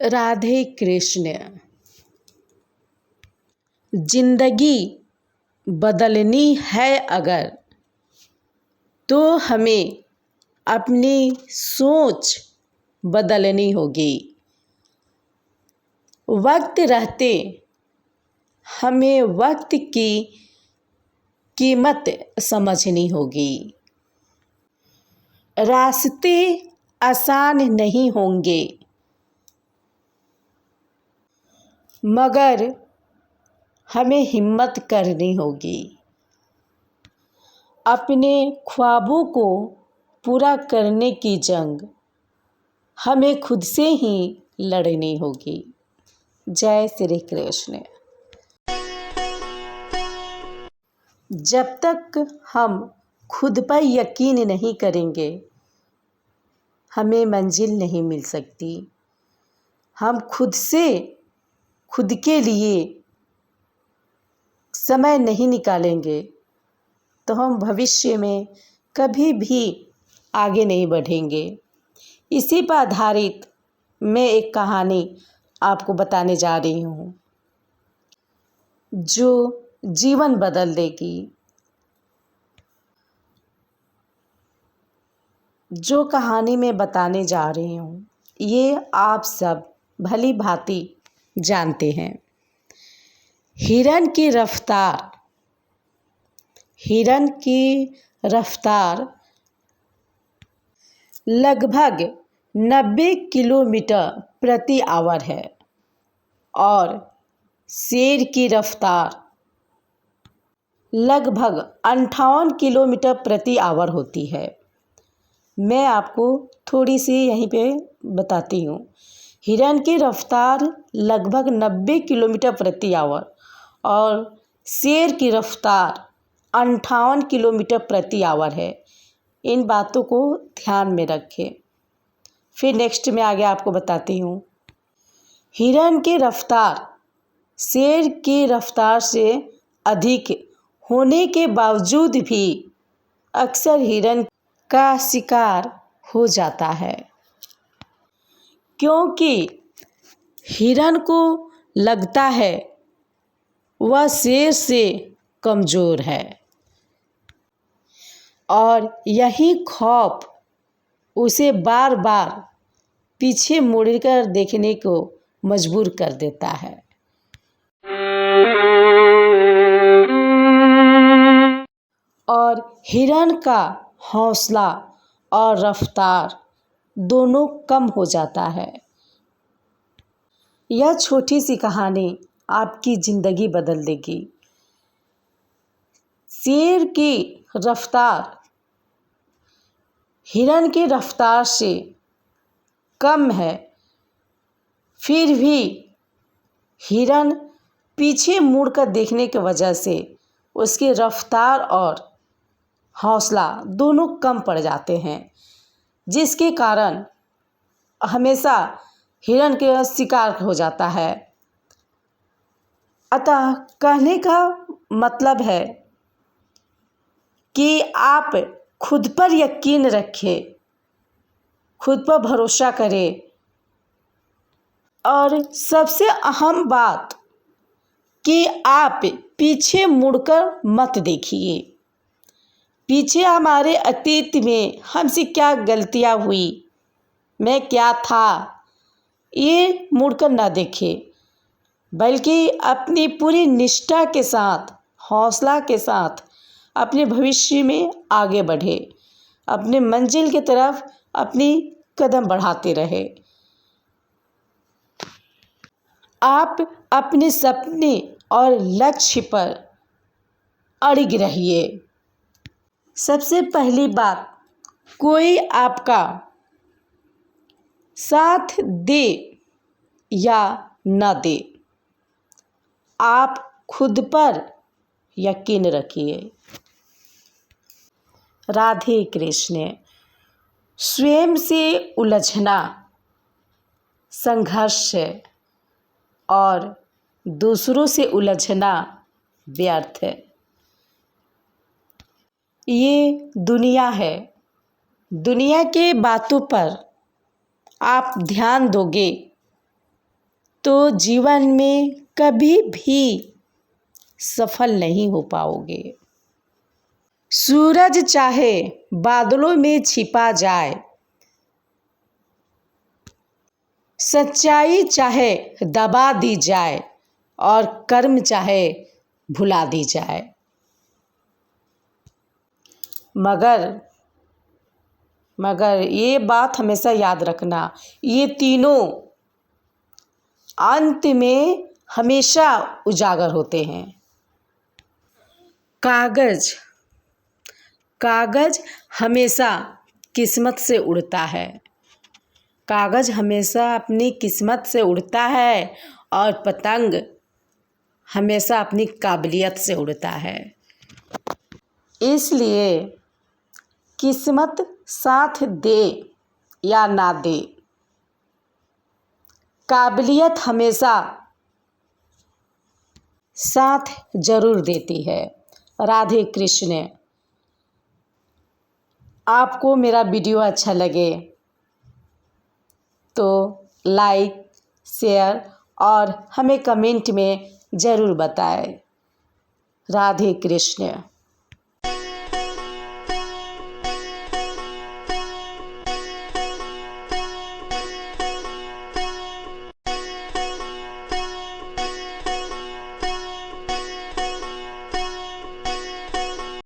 राधे कृष्ण। जिंदगी बदलनी है अगर तो हमें अपनी सोच बदलनी होगी। वक्त रहते हमें वक्त की कीमत समझनी होगी। रास्ते आसान नहीं होंगे मगर हमें हिम्मत करनी होगी। अपने ख्वाबों को पूरा करने की जंग हमें खुद से ही लड़नी होगी। जय श्री कृष्ण। जब तक हम खुद पर यकीन नहीं करेंगे हमें मंजिल नहीं मिल सकती। हम खुद के लिए समय नहीं निकालेंगे तो हम भविष्य में कभी भी आगे नहीं बढ़ेंगे। इसी पर आधारित मैं एक कहानी आपको बताने जा रही हूँ जो जीवन बदल देगी। जो कहानी मैं बताने जा रही हूँ ये आप सब भली भांति जानते हैं। हिरन की रफ्तार लगभग 90 किलोमीटर प्रति आवर है और शेर की रफ्तार लगभग 58 किलोमीटर प्रति आवर होती है। मैं आपको थोड़ी सी यहीं पे बताती हूँ। हिरन की रफ्तार लगभग 90 किलोमीटर प्रति आवर और शेर की रफ्तार 58 किलोमीटर प्रति आवर है। इन बातों को ध्यान में रखें। फिर नेक्स्ट में आगे आपको बताती हूँ। हिरन की रफ्तार शेर की रफ्तार से अधिक होने के बावजूद भी अक्सर हिरन का शिकार हो जाता है क्योंकि हिरन को लगता है वह शेर से कमज़ोर है और यही खौफ उसे बार बार पीछे मुड़कर देखने को मजबूर कर देता है। और हिरन का हौसला और रफ्तार दोनों कम हो जाता है। यह छोटी सी कहानी आपकी ज़िंदगी बदल देगी। शेर की रफ्तार हिरन की रफ्तार से कम है फिर भी हिरन पीछे मुड़कर देखने की वजह से उसकी रफ्तार और हौसला दोनों कम पड़ जाते हैं जिसके कारण हमेशा हिरन के शिकार हो जाता है। अतः कहने का मतलब है कि आप खुद पर यकीन रखें, खुद पर भरोसा करें और सबसे अहम बात कि आप पीछे मुड़कर मत देखिए। पीछे हमारे अतीत में हमसे क्या गलतियाँ हुई, मैं क्या था, ये मुड़कर ना देखें बल्कि अपनी पूरी निष्ठा के साथ हौसला के साथ अपने भविष्य में आगे बढ़े, अपने मंजिल की तरफ अपनी कदम बढ़ाते रहे। आप अपने सपने और लक्ष्य पर अड़िग रहिए। सबसे पहली बात, कोई आपका साथ दे या न दे, आप खुद पर यकीन रखिए। राधे कृष्ण। स्वयं से उलझना संघर्ष है और दूसरों से उलझना व्यर्थ है। ये दुनिया है, दुनिया के बातों पर आप ध्यान दोगे तो जीवन में कभी भी सफल नहीं हो पाओगे। सूरज चाहे बादलों में छिपा जाए, सच्चाई चाहे दबा दी जाए और कर्म चाहे भुला दी जाए, मगर ये बात हमेशा याद रखना, ये तीनों अंत में हमेशा उजागर होते हैं। कागज हमेशा किस्मत से उड़ता है। कागज हमेशा अपनी किस्मत से उड़ता है और पतंग हमेशा अपनी काबिलियत से उड़ता है। इसलिए किस्मत साथ दे या ना दे, काबिलियत हमेशा साथ जरूर देती है। राधे कृष्ण। आपको मेरा वीडियो अच्छा लगे तो लाइक, शेयर और हमें कमेंट में ज़रूर बताएं। राधे कृष्ण।